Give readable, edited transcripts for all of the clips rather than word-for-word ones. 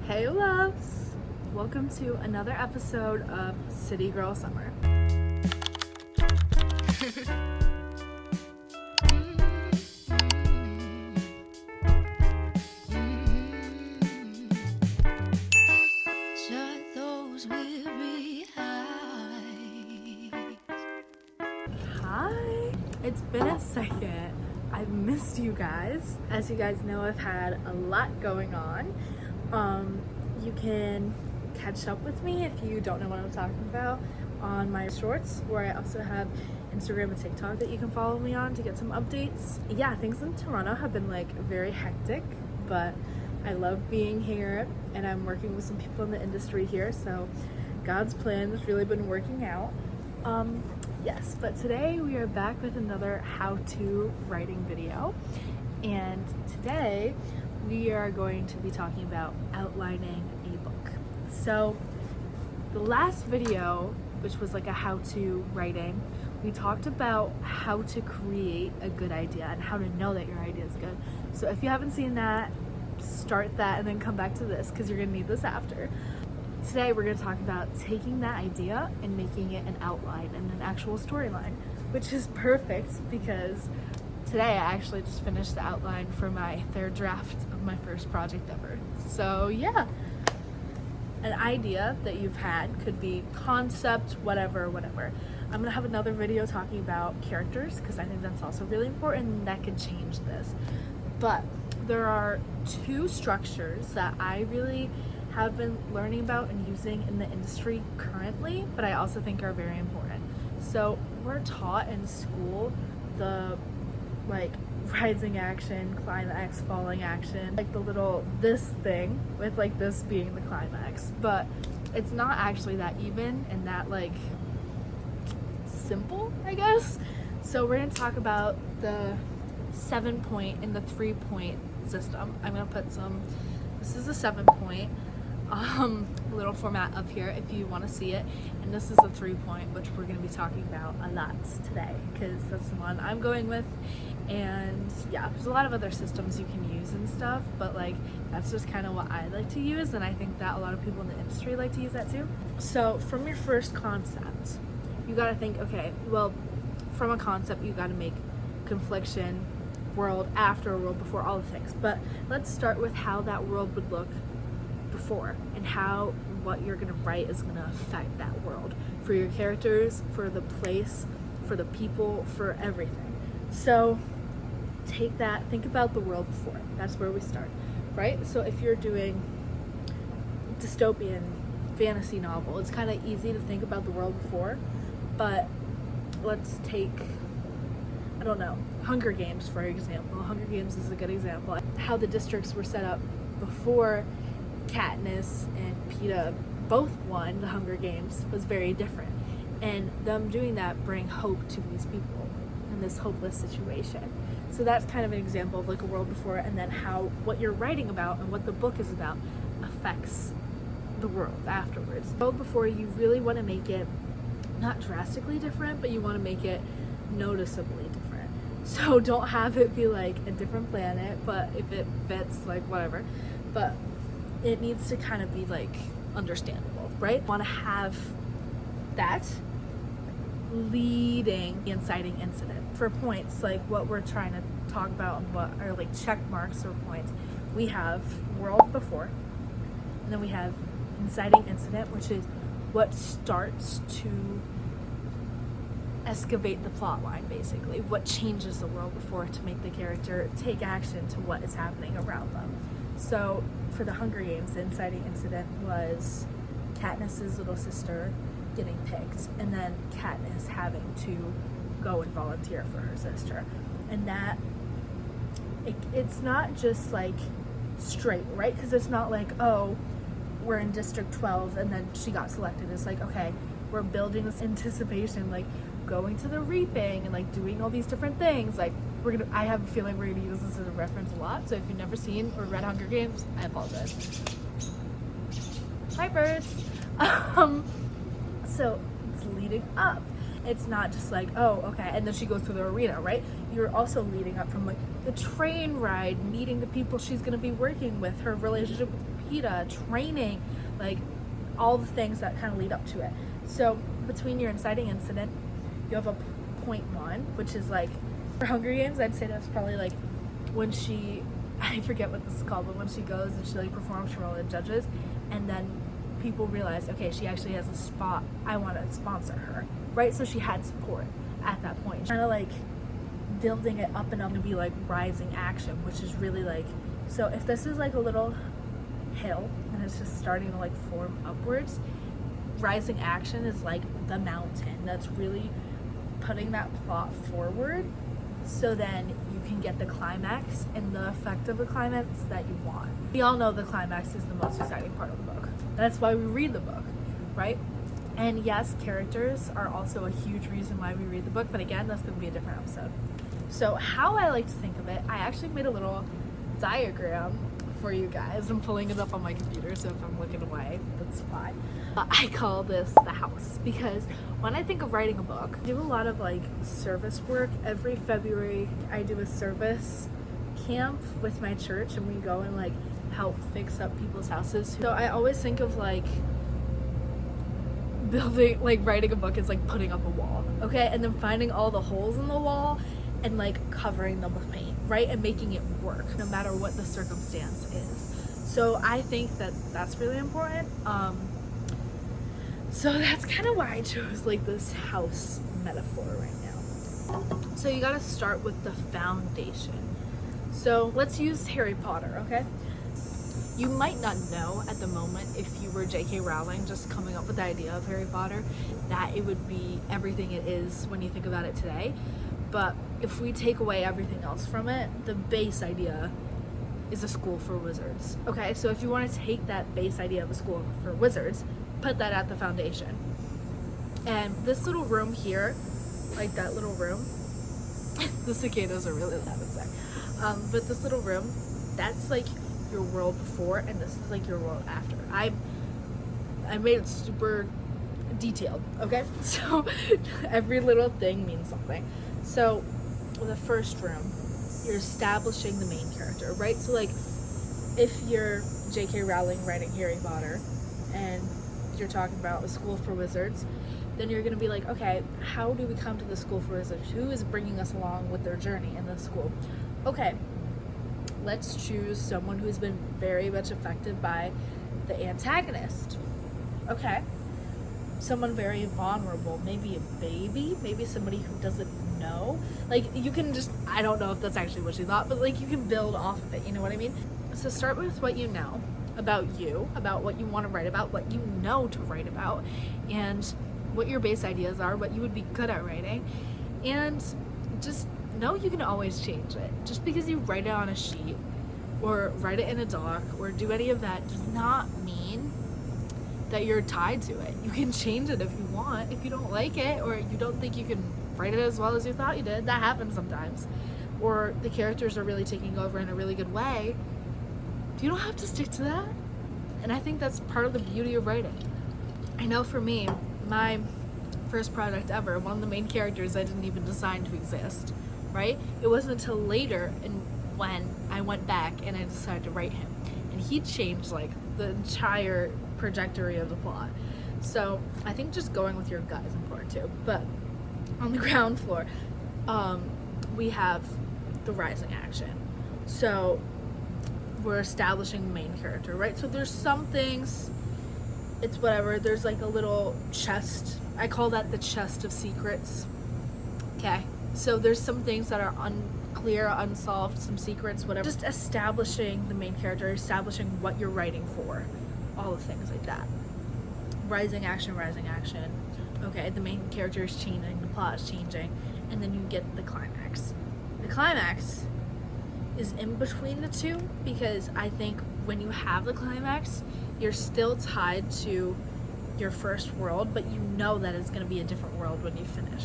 Hey loves! Welcome to another episode of City Girl Summer. Shut those weary eyes. Hi! It's been a second. I've missed you guys. As you guys know, I've had a lot going on. You can catch up with me if you don't know what I'm talking about on my shorts, where I also have Instagram and TikTok that you can follow me on to get some updates. Yeah, things in Toronto have been like very hectic, but I love being here and I'm working with some people in the industry here, so God's plan has really been working out. Yes, but today we are back with another how-to writing video, and today we are going to be talking about outlining a book. So the last video, which was like a how-to writing, we talked about how to create a good idea and how to know that your idea is good. So if you haven't seen that, start that and then come back to this because you're gonna need this after. Today we're going to talk about taking that idea and making it an outline and an actual storyline, which is perfect because today I actually just finished the outline for my third draft of my first project ever. So yeah, an idea that you've had could be concept, whatever. I'm going to have another video talking about characters because I think that's also really important and that could change this. But there are two structures that I really have been learning about and using in the industry currently, but I also think are very important. So we're taught in school the like rising action, climax, falling action, like the little this thing with like this being the climax, but it's not actually that even and that like simple, I guess. So we're gonna talk about the 7-point and the 3-point system. I'm gonna put this is a 7-point little format up here if you want to see it, and this is a 3-point, which we're going to be talking about a lot today because that's the one I'm going with. And yeah, there's a lot of other systems you can use and stuff, but like that's just kind of what I like to use, and I think that a lot of people in the industry like to use that too. So from your first concept, you got to think, okay, well, from a concept you got to make confliction, world after, world before, all the things. But let's start with how that world would look before and how what you're going to write is going to affect that world for your characters, for the place, for the people, for everything. So take that, think about the world before. That's where we start, right? So if you're doing dystopian fantasy novel, it's kind of easy to think about the world before, but let's take, I don't know, Hunger Games for example. Hunger Games is a good example. How the districts were set up before Katniss and Peeta both won the Hunger Games was very different, and them doing that bring hope to these people in this hopeless situation. So that's kind of an example of like a world before, and then how what you're writing about and what the book is about affects the world afterwards. The world before, you really want to make it not drastically different, but you want to make it noticeably different. So don't have it be like a different planet, but if it fits, like whatever, but it needs to kind of be like understandable, right? Want to have that leading the inciting incident. For points, like what we're trying to talk about and what are like check marks or points, we have world before, and then we have inciting incident, which is what starts to excavate the plot line, basically what changes the world before to make the character take action to what is happening around them. So for the Hunger Games, the inciting incident was Katniss's little sister getting picked, and then Katniss having to go and volunteer for her sister. And that, it's not just like straight, right? Because it's not like, oh, we're in District 12 and then she got selected. It's like, okay, we're building this anticipation, like going to the reaping and like doing all these different things. Like I have a feeling we're gonna use this as a reference a lot. So if you've never seen or read Hunger Games, I apologize. Hi birds. So it's leading up. It's not just like, oh, okay, and then she goes to the arena, right? You're also leading up from like the train ride, meeting the people she's gonna be working with, her relationship with PETA, training, like all the things that kind of lead up to it. So between your inciting incident, you have a point one, which is like for Hunger Games, I'd say that's probably like when she, I forget what this is called, but when she goes and she like performs for all the judges, and then people realize, okay, she actually has a spot, I want to sponsor her, right? So she had support at that point, kind of like building it up and up to be like rising action, which is really like, so if this is like a little hill and it's just starting to like form upwards, rising action is like the mountain that's really putting that plot forward, so then you can get the climax and the effect of the climax that you want. We all know the climax is the most exciting part of the book. That's why we read the book, right? And yes, characters are also a huge reason why we read the book, but again, that's going to be a different episode. So how I like to think of it, I actually made a little diagram for you guys. I'm pulling it up on my computer, so if I'm looking away, that's why. I call this the house, because when I think of writing a book, I do a lot of like service work. Every February I do a service camp with my church, and we go and like help fix up people's houses. So I always think of like building, like writing a book is like putting up a wall, okay, and then finding all the holes in the wall and like covering them with paint, right, and making it work no matter what the circumstance is. So I think that that's really important. So that's kind of why I chose like this house metaphor right now. So you got to start with the foundation. So let's use Harry Potter, okay? You might not know at the moment, if you were J.K. Rowling just coming up with the idea of Harry Potter, that it would be everything it is when you think about it today. But if we take away everything else from it, the base idea is a school for wizards. Okay, so if you want to take that base idea of a school for wizards, put that at the foundation. And this little room here, like that little room, the cicadas are really loud inside. But this little room, that's like your world before, and this is like your world after. I made it super detailed, okay? So every little thing means something. So the first room, you're establishing the main character, right? So like if you're J.K. Rowling writing Harry Potter and you're talking about a school for wizards, then you're going to be like, okay, how do we come to the school for wizards? Who is bringing us along with their journey in the school? Okay, let's choose someone who's been very much affected by the antagonist. Okay, someone very vulnerable, maybe a baby, maybe somebody who doesn't know. Like, you can just, I don't know if that's actually what she thought, but like you can build off of it, you know what I mean? So start with what you know about you, about what you want to write about, what you know to write about, and what your base ideas are, what you would be good at writing, and just know you can always change it. Just because you write it on a sheet or write it in a doc or do any of that does not mean that you're tied to it. You can change it if you want. If you don't like it, or you don't think you can write it as well as you thought you did, that happens sometimes, or the characters are really taking over in a really good way, you don't have to stick to that. And I think that's part of the beauty of writing. I know for me, my first project ever, one of the main characters I didn't even design to exist, right? It wasn't until later and when I went back and I decided to write him, and he changed like the entire trajectory of the plot. So I think just going with your gut is important too. But on the ground floor, we have the rising action. So we're establishing the main character, right? So there's some things, it's whatever, there's like a little chest, I call that the chest of secrets. Okay, so there's some things that are unclear, unsolved, some secrets, whatever. Just establishing the main character, establishing what you're writing for, all the things like that. Rising action. Okay, the main character is changing, the plot is changing, and then you get the climax. The climax is in between the two, because I think when you have the climax, you're still tied to your first world, but you know that it's going to be a different world when you finish.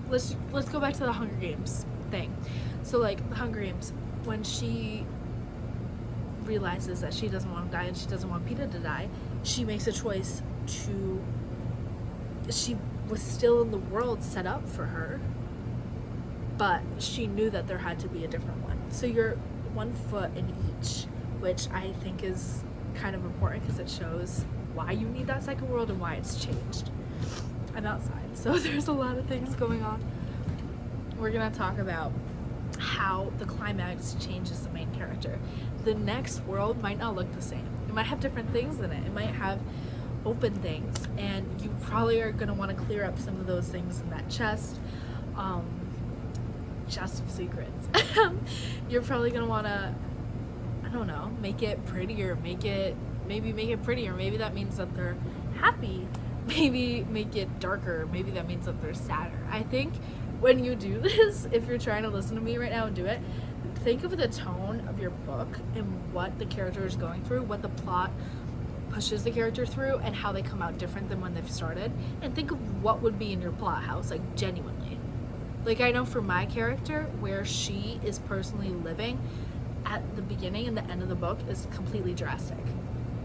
Let's go back to the Hunger Games thing. So like the Hunger Games, when she realizes that she doesn't want to die and she doesn't want PETA to die, she makes a choice to, she was still in the world set up for her, but she knew that there had to be a different one. So you're one foot in each, which I think is kind of important because it shows why you need that second world and why it's changed. I'm outside, so there's a lot of things going on. We're gonna talk about how the climax changes the main character. The next world might not look the same. It might have different things in it. It might have open things, and you probably are gonna want to clear up some of those things in that chest of secrets. You're probably gonna want to, I don't know, make it prettier, maybe make it prettier. Maybe that means that they're happy. Maybe make it darker. Maybe that means that they're sadder. I think when you do this, if you're trying to listen to me right now and do it, think of the tone of your book and what the character is going through, what the plot pushes the character through, and how they come out different than when they've started. And think of what would be in your plot house, like genuinely. Like, I know for my character, where she is personally living at the beginning and the end of the book is completely drastic,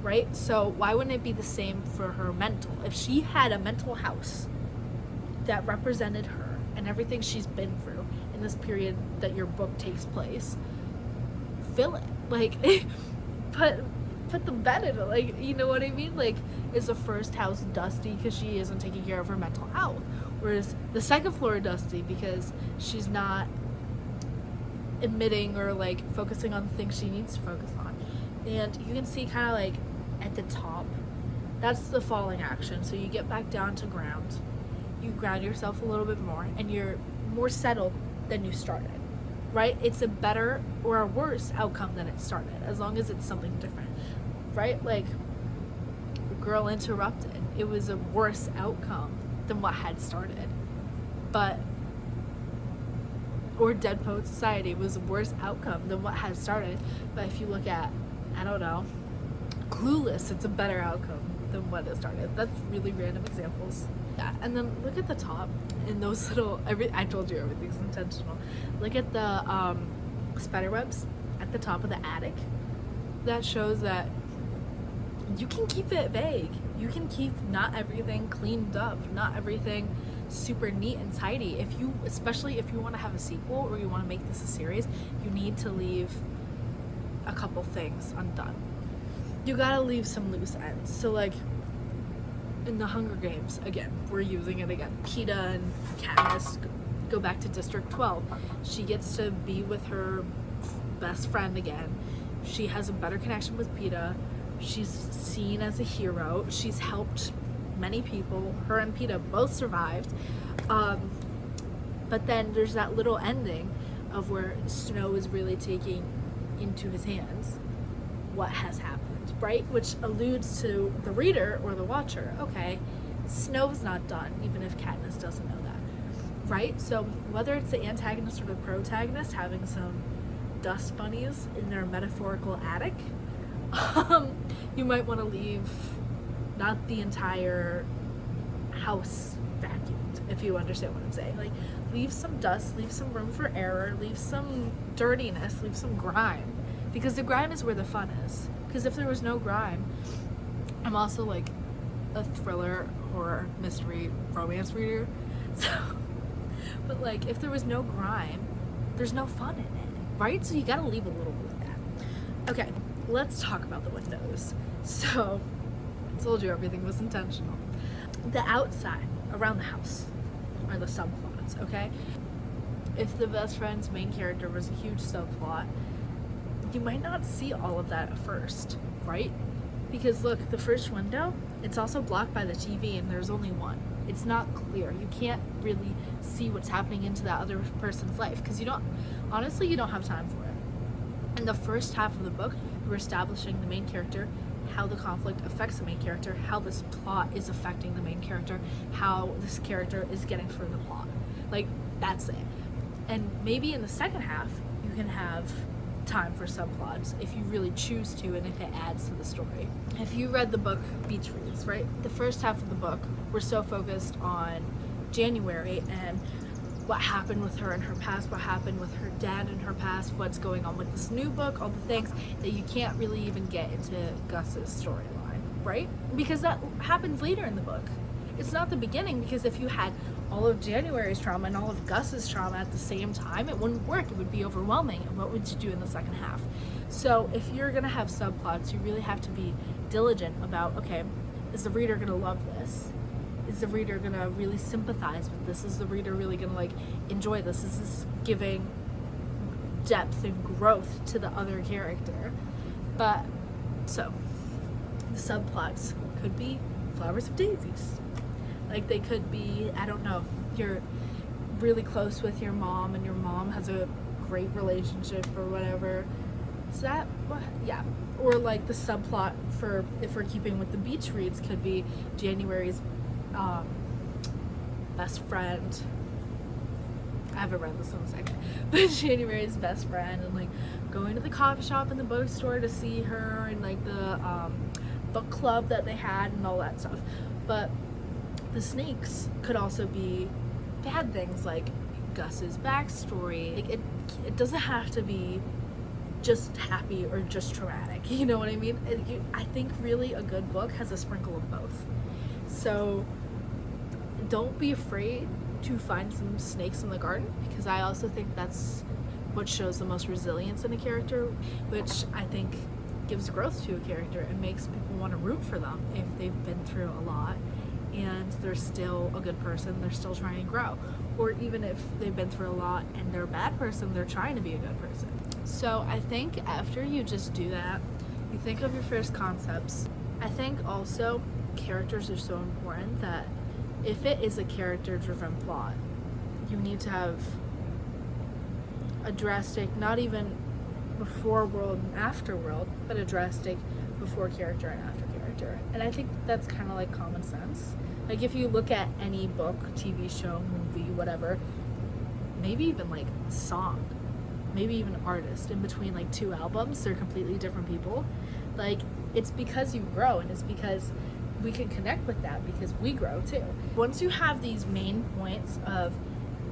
right? So why wouldn't it be the same for her mental? If she had a mental house that represented her and everything she's been through in this period that your book takes place, fill it. Like, put the bed in it. Like, you know what I mean? Like, is the first house dusty because she isn't taking care of her mental health? Whereas the second floor dusty because she's not admitting or like focusing on the things she needs to focus on. And you can see kind of like at the top, that's the falling action. So you get back down to ground, you ground yourself a little bit more, and you're more settled than you started, right? It's a better or a worse outcome than it started, as long as it's something different, right? Like, girl interrupted, it was a worse outcome than what had started. But or Dead Poet Society was a worse outcome than what had started. But if you look at, I don't know, Clueless, it's a better outcome than what it started. That's really random examples. Yeah, and then look at the top in those little, I told you everything's intentional. Look at the spider webs at the top of the attic. That shows that you can keep it vague. You can keep not everything cleaned up, not everything super neat and tidy. Especially if you want to have a sequel or you want to make this a series, you need to leave a couple things undone. You gotta leave some loose ends. So like in the Hunger Games, again, we're using it again. Peeta and Katniss go back to District 12. She gets to be with her best friend again. She has a better connection with Peeta. She's seen as a hero. She's helped many people. Her and Peeta both survived. But then there's that little ending of where Snow is really taking into his hands what has happened, right? Which alludes to the reader or the watcher. Okay, Snow's not done, even if Katniss doesn't know that, right? So whether it's the antagonist or the protagonist having some dust bunnies in their metaphorical attic, you might want to leave not the entire house vacuumed, if you understand what I'm saying. Like, leave some dust, leave some room for error, leave some dirtiness, leave some grime, because the grime is where the fun is. Because if there was no grime, I'm also like a thriller, horror, mystery, romance reader, so but like if there was no grime, there's no fun in it, right? So you gotta leave a little bit of that. Okay, let's talk about the windows. So I told you everything was intentional. The outside around the house are the subplots, okay? If the best friend's main character was a huge subplot, you might not see all of that at first, right? Because look, the first window, it's also blocked by the TV and there's only one. It's not clear. You can't really see what's happening into that other person's life because you don't have time for it. In the first half of the book, we're establishing the main character, how the conflict affects the main character, how this plot is affecting the main character, how this character is getting through the plot. Like, that's it. And maybe in the second half, you can have time for subplots if you really choose to and if it adds to the story. If you read the book Beach Reads, right? The first half of the book, we're so focused on January and what happened with her in her past, what happened with her dad in her past, what's going on with this new book, all the things that you can't really even get into Gus's storyline, right? Because that happens later in the book. It's not the beginning, because if you had all of January's trauma and all of Gus's trauma at the same time, it wouldn't work. It would be overwhelming. And what would you do in the second half? So if you're gonna have subplots, you really have to be diligent about, okay, is the reader gonna love this? Is the reader gonna really sympathize with this? Is the reader really gonna like enjoy this? Is this giving depth and growth to the other character? But so the subplots could be flowers of daisies. Like they could be, I don't know, you're really close with your mom and your mom has a great relationship or whatever. Is that what? Yeah. Or like the subplot for, if we're keeping with the beach reads, could be January's best friend. I haven't read this in a second, but January's best friend, and like going to the coffee shop and the bookstore to see her, and like the book club that they had and all that stuff. But the snakes could also be bad things, like Gus's backstory. Like it doesn't have to be just happy or just traumatic, you know what I mean? I think really a good book has a sprinkle of both. So don't be afraid to find some snakes in the garden, because I also think that's what shows the most resilience in a character, which I think gives growth to a character and makes people want to root for them if they've been through a lot and they're still a good person, they're still trying to grow. Or even if they've been through a lot and they're a bad person, they're trying to be a good person. So I think after you just do that, you think of your first concepts. I think also characters are so important that if it is a character-driven plot, you need to have a drastic, not even before world and after world, but a drastic before character and after character. And I think that's kind of like common sense. Like if you look at any book, TV show, movie, whatever, maybe even like song, maybe even artist, in between like two albums, they're completely different people. Like it's because you grow, and it's because we can connect with that because we grow too. Once you have these main points of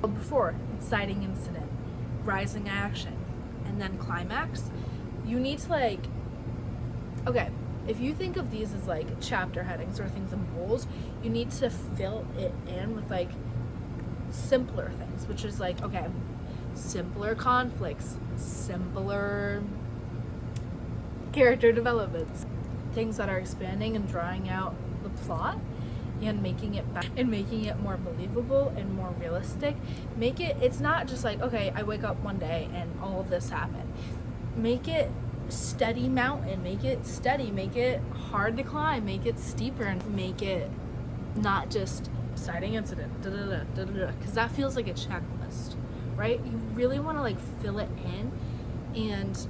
before, inciting incident, rising action, and then climax, you need to like, okay, if you think of these as like chapter headings or things in bowls, you need to fill it in with like simpler things, which is like, okay, simpler conflicts, simpler character developments, things that are expanding and drawing out the plot and making it more believable and more realistic. It's not just like, okay, I wake up one day and all of this happened. Make it steady mountain, make it steady, make it hard to climb, make it steeper, and make it not just exciting incident, because that feels like a checklist, right? You really want to like fill it in, and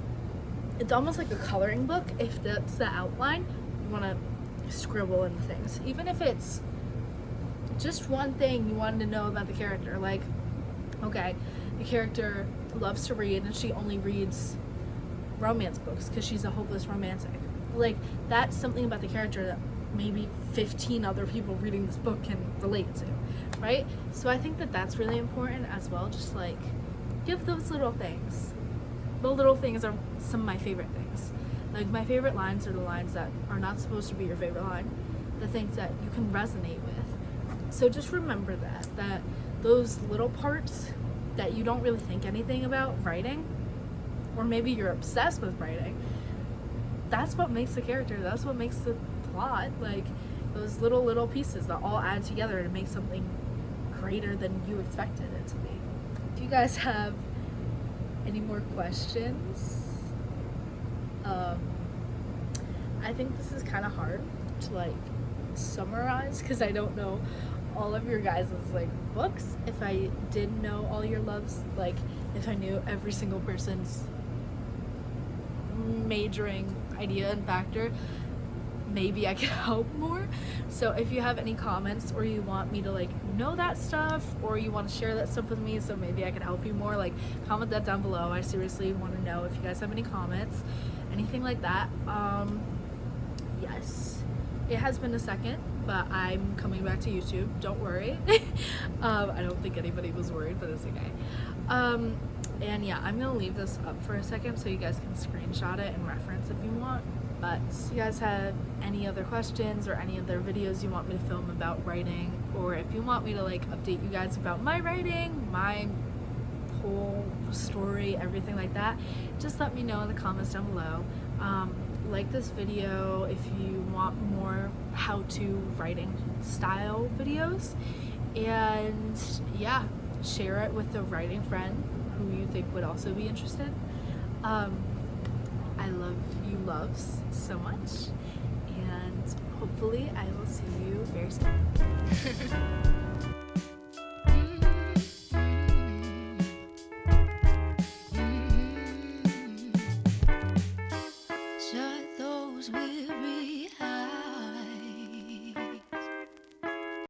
it's almost like a coloring book. If that's the outline, you want to scribble in things, even if it's just one thing you wanted to know about the character. Like, okay, the character loves to read and she only reads romance books because she's a hopeless romantic. Like, that's something about the character that maybe 15 other people reading this book can relate to, right? So I think that that's really important as well. Just like give those little things. The little things are some of my favorite things. Like, my favorite lines are the lines that are not supposed to be your favorite line, the things that you can resonate with. So just remember that those little parts that you don't really think anything about writing, or maybe you're obsessed with writing, that's what makes the character, that's what makes the plot. Like, those little pieces that all add together to make something greater than you expected it to be. Do you guys have any more questions? I think this is kind of hard to like summarize because I don't know all of your guys' like books. If I did know all your loves, like if I knew every single person's majoring idea and factor, maybe I could help more. So if you have any comments, or you want me to like know that stuff, or you want to share that stuff with me so maybe I could help you more, like comment that down below. I seriously want to know if you guys have any comments, anything like that. Yes, it has been a second, but I'm coming back to YouTube, don't worry. I don't think anybody was worried, but it's okay. And yeah, I'm gonna leave this up for a second so you guys can screenshot it and reference if you want. But do you guys have any other questions or any other videos you want me to film about writing, or if you want me to like update you guys about my writing, my whole story, everything like that, just let me know in the comments down below. Like this video if you want more how-to writing style videos, and yeah, share it with a writing friend who you think would also be interested. I love you loves so much, and hopefully I will see you very soon.